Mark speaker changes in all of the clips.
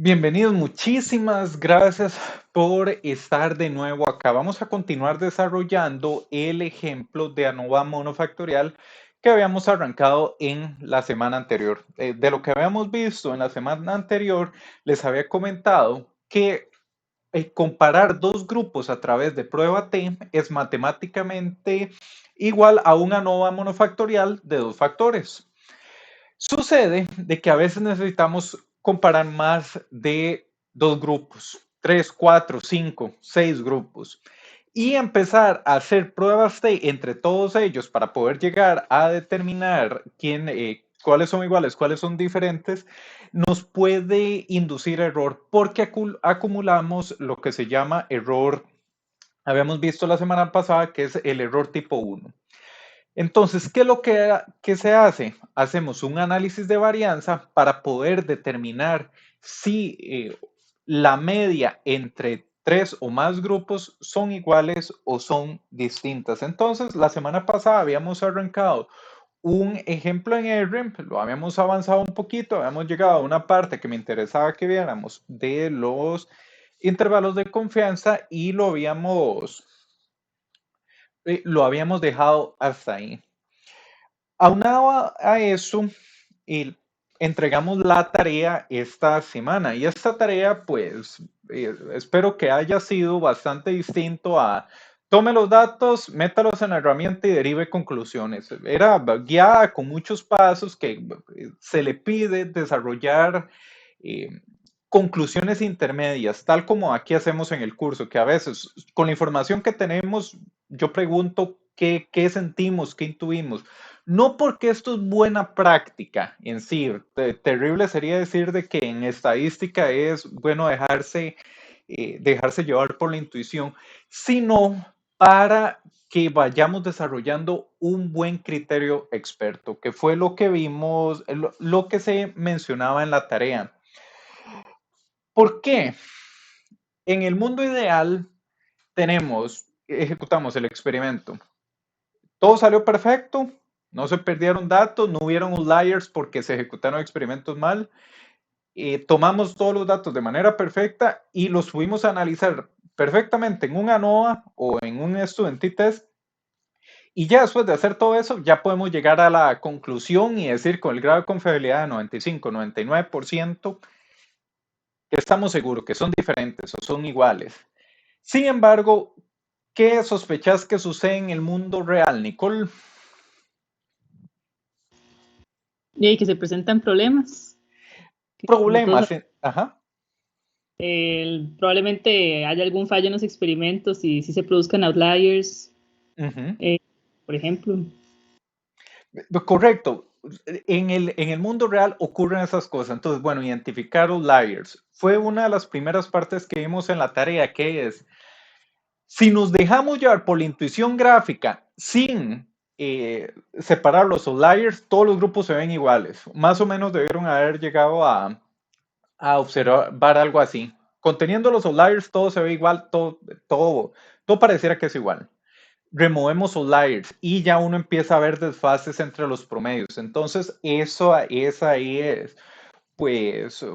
Speaker 1: Bienvenidos, muchísimas gracias por estar de nuevo acá. Vamos a continuar desarrollando el ejemplo de ANOVA monofactorial que habíamos arrancado en la semana anterior. De lo que habíamos visto en la semana anterior, les había comentado que comparar dos grupos a través de prueba T es matemáticamente igual a un ANOVA monofactorial de dos factores. Sucede de que a veces necesitamos comparar más de dos grupos, tres, cuatro, cinco, seis grupos, y empezar a hacer pruebas de entre todos ellos para poder llegar a determinar cuáles son iguales, cuáles son diferentes, nos puede inducir error porque acumulamos lo que se llama error. Habíamos visto la semana pasada que es el error tipo uno. Entonces, ¿qué es lo que se hace? Hacemos un análisis de varianza para poder determinar si la media entre tres o más grupos son iguales o son distintas. Entonces, la semana pasada habíamos arrancado un ejemplo en R, lo habíamos avanzado un poquito, habíamos llegado a una parte que me interesaba que viéramos de los intervalos de confianza y lo habíamos dejado hasta ahí. Aunado a eso, y entregamos la tarea esta semana y esta tarea pues espero que haya sido bastante distinto a tome los datos, métalos en la herramienta y derive conclusiones. Era guiada con muchos pasos que se le pide desarrollar eh, conclusiones intermedias, tal como aquí hacemos en el curso, que a veces con la información que tenemos yo pregunto qué sentimos, qué intuimos. No porque esto es buena práctica en sí. Terrible sería decir de que en estadística es bueno dejarse llevar por la intuición, sino para que vayamos desarrollando un buen criterio experto, que fue lo que vimos, lo que se mencionaba en la tarea. ¿Por qué? En el mundo ideal ejecutamos el experimento. Todo salió perfecto, no se perdieron datos, no hubieron outliers porque se ejecutaron experimentos mal. Tomamos todos los datos de manera perfecta y los fuimos a analizar perfectamente en un ANOVA o en un student t-test. Y ya después de hacer todo eso, ya podemos llegar a la conclusión y decir con el grado de confiabilidad de 95-99% que estamos seguros que son diferentes o son iguales. Sin embargo, ¿qué sospechas que sucede en el mundo real, Nicole?
Speaker 2: Y que se presentan problemas.
Speaker 1: Problemas, ajá.
Speaker 2: Probablemente haya algún fallo en los experimentos y si se produzcan outliers,
Speaker 1: Uh-huh.
Speaker 2: por ejemplo.
Speaker 1: Correcto. En el mundo real ocurren esas cosas. Entonces, bueno, identificar outliers fue una de las primeras partes que vimos en la tarea, que es, si nos dejamos llevar por la intuición gráfica sin separar los outliers, todos los grupos se ven iguales. Más o menos debieron haber llegado a observar algo así. Conteniendo los outliers, todo se ve igual, todo pareciera que es igual. Removemos outliers y ya uno empieza a ver desfases entre los promedios. Entonces, esa es, pues,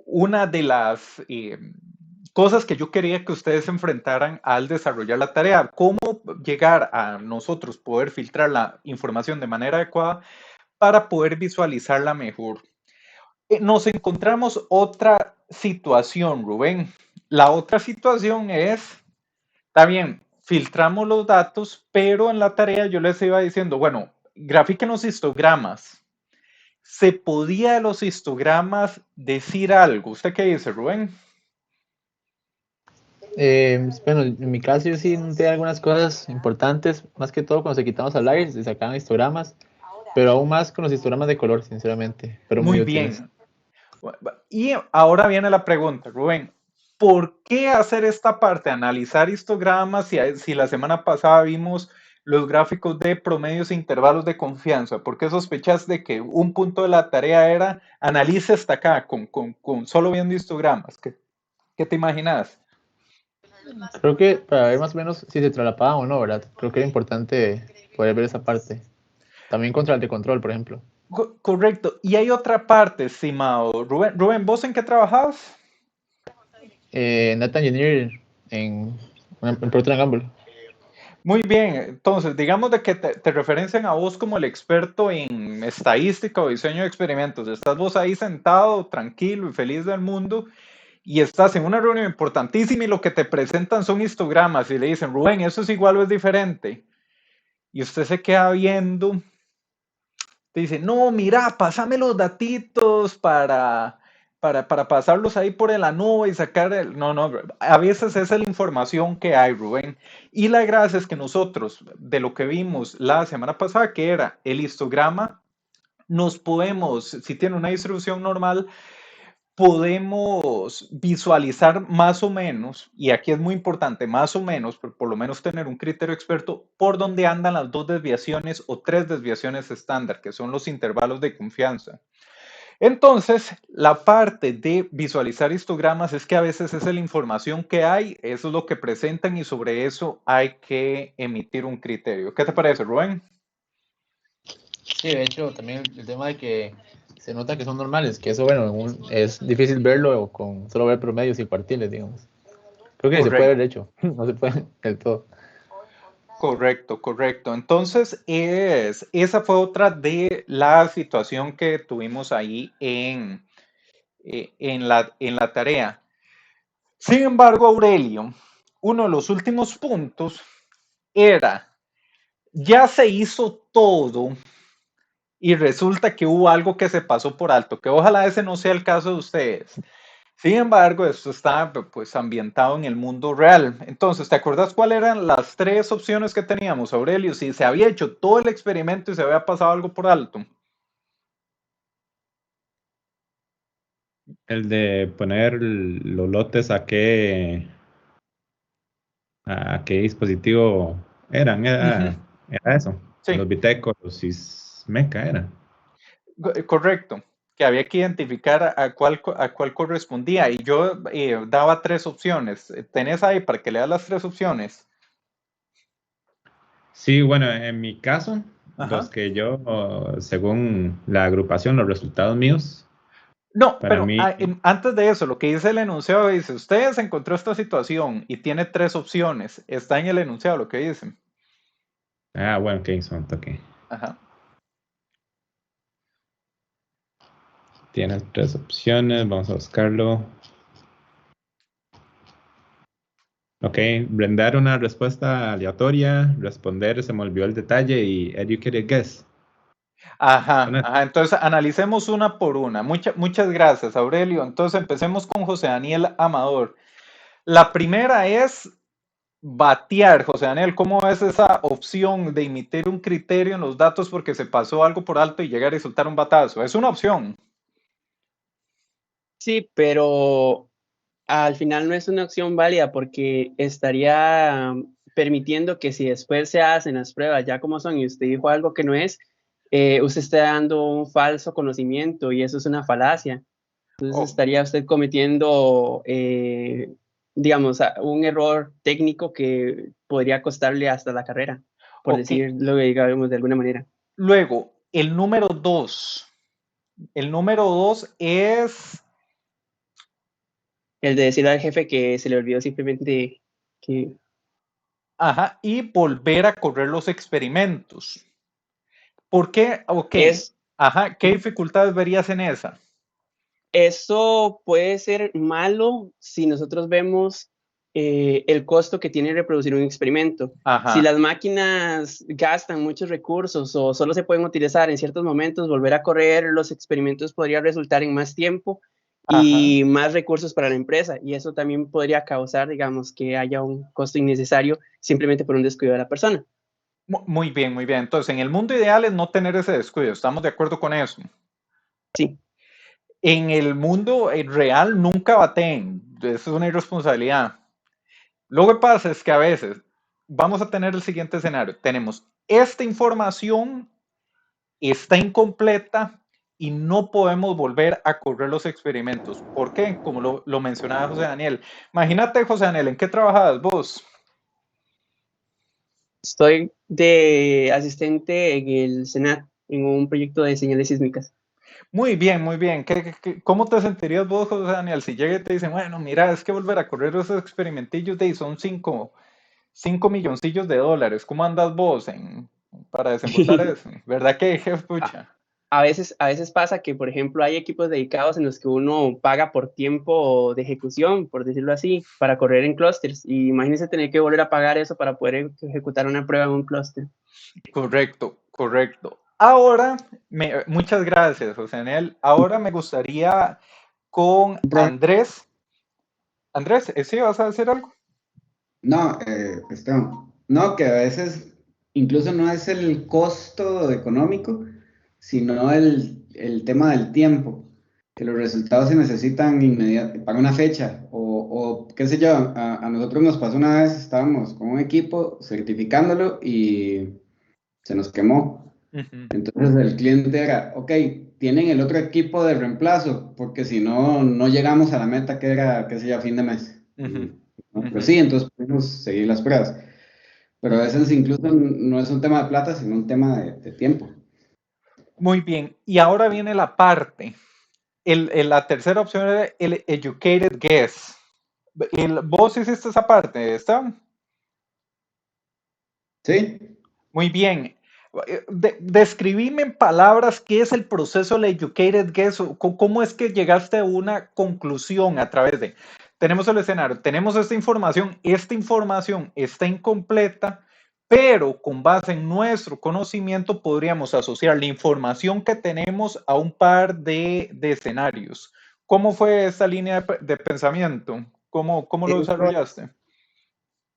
Speaker 1: una de las cosas que yo quería que ustedes enfrentaran al desarrollar la tarea. Cómo llegar a nosotros poder filtrar la información de manera adecuada para poder visualizarla mejor. Nos encontramos otra situación, Rubén. La otra situación está bien, filtramos los datos, pero en la tarea yo les iba diciendo, bueno, grafiquen los histogramas. ¿Se podía de los histogramas decir algo? ¿Usted qué dice, Rubén?
Speaker 3: Bueno, en mi caso yo sí noté algunas cosas importantes, más que todo cuando se quitaban los outliers, se sacaban histogramas, pero aún más con los histogramas de color, sinceramente, pero muy
Speaker 1: Muy
Speaker 3: útiles.
Speaker 1: bien. Y ahora viene la pregunta, Rubén. ¿Por qué hacer esta parte, analizar histogramas, si la semana pasada vimos los gráficos de promedios e intervalos de confianza? ¿Por qué sospechas de que un punto de la tarea era analice hasta acá con solo viendo histogramas? ¿Qué te imaginas?
Speaker 3: Creo que para ver más o menos si se traslapaban o no, ¿verdad? Creo que era importante poder ver esa parte. También contra el de control, por ejemplo.
Speaker 1: Correcto. Y hay otra parte, estimado Rubén. Rubén, ¿vos en qué trabajabas?
Speaker 3: Data Engineer en Procter Gamble.
Speaker 1: Muy bien, entonces digamos de que te referencian a vos como el experto en estadística o diseño de experimentos. Estás vos ahí sentado, tranquilo y feliz del mundo y estás en una reunión importantísima y lo que te presentan son histogramas y le dicen, Rubén, ¿eso es igual o es diferente? Y usted se queda viendo, te dice, no, mira, pásame los datitos para pasarlos ahí por la nube y sacar el... No, no, a veces esa es la información que hay, Rubén. Y la gracia es que nosotros, de lo que vimos la semana pasada, que era el histograma, nos podemos, si tiene una distribución normal, podemos visualizar más o menos, y aquí es muy importante, más o menos, por lo menos tener un criterio experto, por dónde andan las dos desviaciones o tres desviaciones estándar, que son los intervalos de confianza. Entonces, la parte de visualizar histogramas es que a veces esa es la información que hay, eso es lo que presentan y sobre eso hay que emitir un criterio. ¿Qué te parece, Rubén?
Speaker 3: Sí, de hecho, también el tema de que se nota que son normales, que eso, bueno, es difícil verlo con solo ver promedios y cuartiles, digamos. Creo que se puede ver,
Speaker 1: Correcto.
Speaker 3: de hecho, no se puede del todo.
Speaker 1: Correcto, correcto. Entonces, esa fue otra de la situación que tuvimos ahí en la tarea. Sin embargo, Aurelio, uno de los últimos puntos era, ya se hizo todo y resulta que hubo algo que se pasó por alto, que ojalá ese no sea el caso de ustedes. Sin embargo, esto está pues ambientado en el mundo real. Entonces, ¿te acuerdas cuáles eran las tres opciones que teníamos, Aurelio? Si se había hecho todo el experimento y se había pasado algo por alto.
Speaker 4: El de poner los lotes a qué dispositivo eran,
Speaker 1: Ujú,
Speaker 4: era eso.
Speaker 1: sí,
Speaker 4: Los Bitecos, los Sysmeca era.
Speaker 1: correcto. Que había que identificar a cuál correspondía. Y yo daba tres opciones. ¿Tenés ahí para que leas las tres opciones?
Speaker 4: Sí, bueno, en mi caso, los
Speaker 1: Ajá.
Speaker 4: que yo, según la agrupación, los resultados míos,
Speaker 1: No,
Speaker 4: para
Speaker 1: pero
Speaker 4: mí,
Speaker 1: antes de eso, lo que dice el enunciado dice, usted se encontró esta situación y tiene tres opciones. Está en el enunciado lo que dice.
Speaker 4: bueno, ok, son, ok.
Speaker 1: Ajá.
Speaker 4: Tienes tres opciones, vamos a buscarlo. Ok, brindar una respuesta aleatoria, responder, se me olvidó el detalle y educated guess.
Speaker 1: Ajá,
Speaker 4: Son esas.
Speaker 1: ajá. Entonces analicemos una por una. Muchas gracias, Aurelio. Entonces empecemos con José Daniel Amador. La primera es batear, José Daniel. ¿Cómo es esa opción de emitir un criterio en los datos porque se pasó algo por alto y llegar a resultar un batazo? Es una opción.
Speaker 5: Sí, pero al final no es una opción válida porque estaría permitiendo que si después se hacen las pruebas ya como son y usted dijo algo que no es, usted está dando un falso conocimiento y eso es una falacia. Entonces
Speaker 1: Oh,
Speaker 5: estaría usted cometiendo, digamos, un error técnico que podría costarle hasta la carrera, por
Speaker 1: ok.
Speaker 5: decirlo, digamos, de alguna manera.
Speaker 1: Luego, el número dos. El número dos es,
Speaker 5: El de decirle al jefe que se le olvidó simplemente que
Speaker 1: ajá, y volver a correr los experimentos. ¿Por qué? Ok.
Speaker 5: es...
Speaker 1: Ajá, ¿qué dificultades verías en esa?
Speaker 5: Eso puede ser malo si nosotros vemos el costo que tiene reproducir un experimento. Si
Speaker 1: Ajá,
Speaker 5: las máquinas gastan muchos recursos o solo se pueden utilizar en ciertos momentos, volver a correr los experimentos podría resultar en más tiempo
Speaker 1: ajá.
Speaker 5: y más recursos para la empresa. Y eso también podría causar, digamos, que haya un costo innecesario simplemente por un descuido de la persona.
Speaker 1: Muy bien, muy bien. Entonces, en el mundo ideal es no tener ese descuido. ¿Estamos de acuerdo con eso?
Speaker 5: Sí,
Speaker 1: En el mundo real nunca baten. Eso es una irresponsabilidad. Lo que pasa es que a veces vamos a tener el siguiente escenario. Tenemos esta información, está incompleta y no podemos volver a correr los experimentos. ¿Por qué? Como lo mencionaba José Daniel. Imagínate, José Daniel, ¿en qué trabajabas vos?
Speaker 5: estoy de asistente en el Senat, en un proyecto de señales sísmicas.
Speaker 1: Muy bien, muy bien. ¿Cómo te sentirías vos, José Daniel, si llega y te dicen, bueno, mira, es que volver a correr esos experimentillos de ahí son 5 milloncillos de dólares? ¿Cómo andas vos para desembolsar eso? ¿Verdad que, jefe,
Speaker 5: A,
Speaker 1: pucha?
Speaker 5: a veces pasa que, por ejemplo, hay equipos dedicados en los que uno paga por tiempo de ejecución, por decirlo así, para correr en clústeres. Y imagínense tener que volver a pagar eso para poder ejecutar una prueba en un clúster.
Speaker 1: Correcto, correcto. Ahora, muchas gracias, José Daniel. Ahora me gustaría con Andrés. Andrés, ¿sí vas a decir algo?
Speaker 6: No, Esteban, no, que a veces incluso no es el costo económico, sino el tema del tiempo, que los resultados se necesitan para una fecha, o qué sé yo, a nosotros nos pasó una vez, estábamos con un equipo certificándolo y se nos quemó.
Speaker 1: Ujú,
Speaker 6: Entonces el cliente era, ok, tienen el otro equipo de reemplazo, porque si no, no llegamos a la meta que era, qué sé yo, a fin de mes.
Speaker 1: ujú,
Speaker 6: ¿No? Pero
Speaker 1: ujú,
Speaker 6: sí, entonces podemos seguir las pruebas. Pero a
Speaker 1: ujú.
Speaker 6: veces incluso no es un tema de plata, sino un tema de tiempo.
Speaker 1: Muy bien. Y ahora viene la parte. La tercera opción era el educated guess. ¿Vos hiciste esa parte, ¿está?
Speaker 6: ¿Sí?
Speaker 1: Muy bien. Describime en palabras qué es el proceso del educated guess, o cómo es que llegaste a una conclusión a través de, tenemos el escenario, tenemos esta información está incompleta, pero con base en nuestro conocimiento podríamos asociar la información que tenemos a un par de escenarios. ¿Cómo fue esta línea de pensamiento? ¿Cómo lo
Speaker 6: Eso,
Speaker 1: desarrollaste?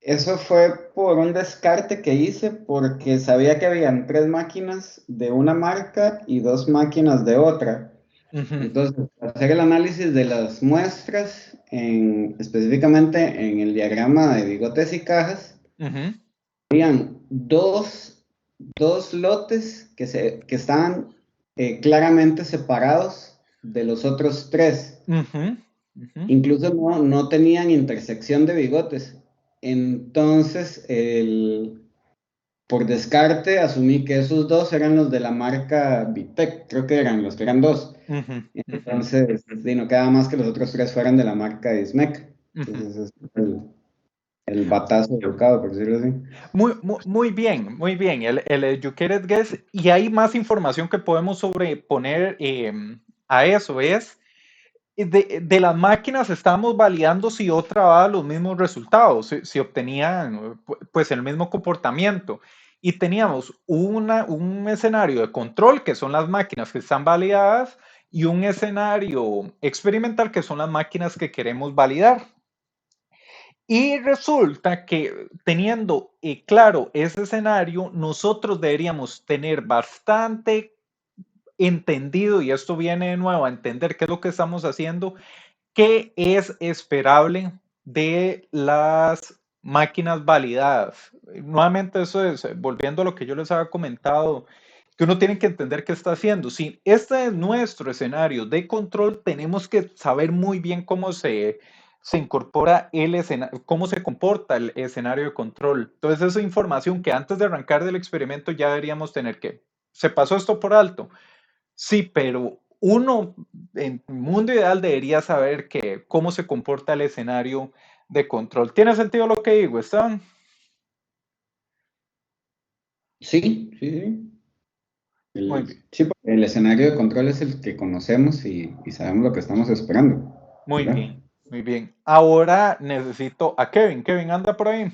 Speaker 6: eso fue por un descarte que hice porque sabía que habían 3 máquinas de una marca y 2 máquinas de otra.
Speaker 1: Ujú,
Speaker 6: Entonces, para hacer el análisis de las muestras, específicamente en el diagrama de bigotes y cajas,
Speaker 1: ujú,
Speaker 6: habían dos lotes que estaban claramente separados de los otros 3.
Speaker 1: ujú, ujú.
Speaker 6: Incluso no tenían intersección de bigotes. Entonces, por descarte, asumí que esos 2 eran los de la marca Vitec, creo que eran los que eran 2.
Speaker 1: Ujú, ujú,
Speaker 6: Entonces, sí, no quedaba más que los otros 3 fueran de la marca Ismec.
Speaker 1: ujú.
Speaker 6: Entonces, ese es el batazo educado, por decirlo así.
Speaker 1: Muy bien, muy bien. El educated guess, y hay más información que podemos sobreponer a eso. Es de las máquinas estamos validando si otra daba los mismos resultados, si obtenían pues el mismo comportamiento. Y teníamos un escenario de control, que son las máquinas que están validadas, y un escenario experimental, que son las máquinas que queremos validar. Y resulta que teniendo claro ese escenario, nosotros deberíamos tener bastante entendido, y esto viene de nuevo a entender qué es lo que estamos haciendo, qué es esperable de las máquinas validadas. Nuevamente, eso es, volviendo a lo que yo les había comentado, que uno tiene que entender qué está haciendo. Si este es nuestro escenario de control, tenemos que saber muy bien cómo se incorpora el escenario, cómo se comporta el escenario de control. Entonces, esa información que antes de arrancar del experimento ya deberíamos tener que, se pasó esto por alto. Sí, pero uno en el mundo ideal debería saber cómo se comporta el escenario de control. ¿Tiene sentido lo que digo, Esteban?
Speaker 6: Sí, sí, sí.
Speaker 1: Muy bien,
Speaker 6: Sí, porque el escenario de control es el que conocemos y sabemos lo que estamos esperando,
Speaker 1: muy
Speaker 6: ¿verdad?
Speaker 1: bien, muy bien. Ahora necesito a Kevin. Kevin, anda por ahí.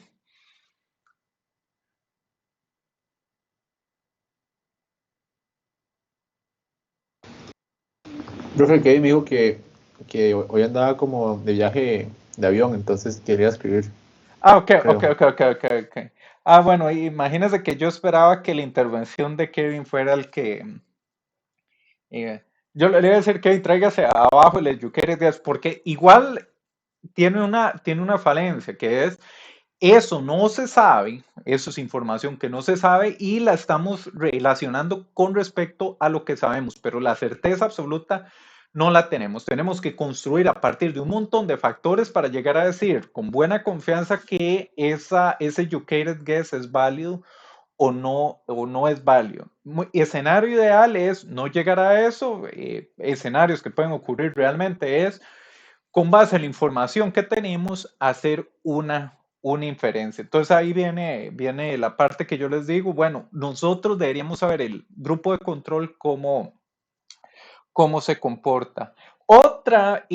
Speaker 3: Profe, Kevin me dijo que hoy andaba como de viaje de avión, entonces quería escribir,
Speaker 1: Ah, ok, ok,
Speaker 3: creo.
Speaker 1: ok, ok, ok, ok. Ah, bueno, imagínese que yo esperaba que la intervención de Kevin fuera el que... eh, yo le iba a decir, Kevin, tráigase abajo el educated guess, porque igual tiene una falencia, que es eso no se sabe, eso es información que no se sabe y la estamos relacionando con respecto a lo que sabemos, pero la certeza absoluta no la tenemos. Tenemos que construir a partir de un montón de factores para llegar a decir con buena confianza que ese educated guess es válido o no es válido. Escenario ideal es no llegar a eso. Escenarios que pueden ocurrir realmente es, con base en la información que tenemos, hacer una inferencia. Entonces ahí viene la parte que yo les digo, bueno, nosotros deberíamos saber el grupo de control cómo se comporta. Otra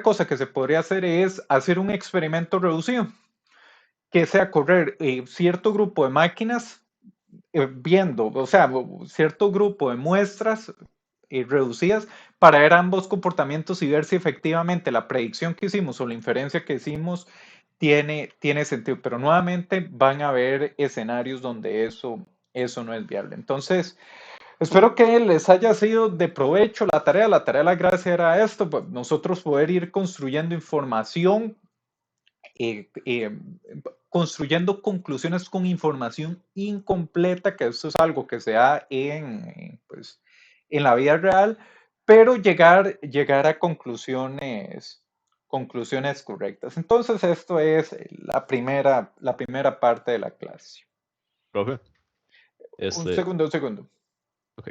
Speaker 1: cosa que se podría hacer es hacer un experimento reducido, que sea correr cierto grupo de máquinas viendo, o sea, cierto grupo de muestras reducidas para ver ambos comportamientos y ver si efectivamente la predicción que hicimos o la inferencia que hicimos tiene sentido. Pero nuevamente van a haber escenarios donde eso no es viable. Entonces, espero que les haya sido de provecho la tarea. La tarea de la gracia era esto, pues, nosotros poder ir construyendo información, eh, eh, construyendo conclusiones con información incompleta, que eso es algo que se da pues, en la vida real, pero llegar a conclusiones correctas. Entonces, esto es la primera parte de la clase.
Speaker 7: Profe,
Speaker 1: Un segundo.
Speaker 7: ok.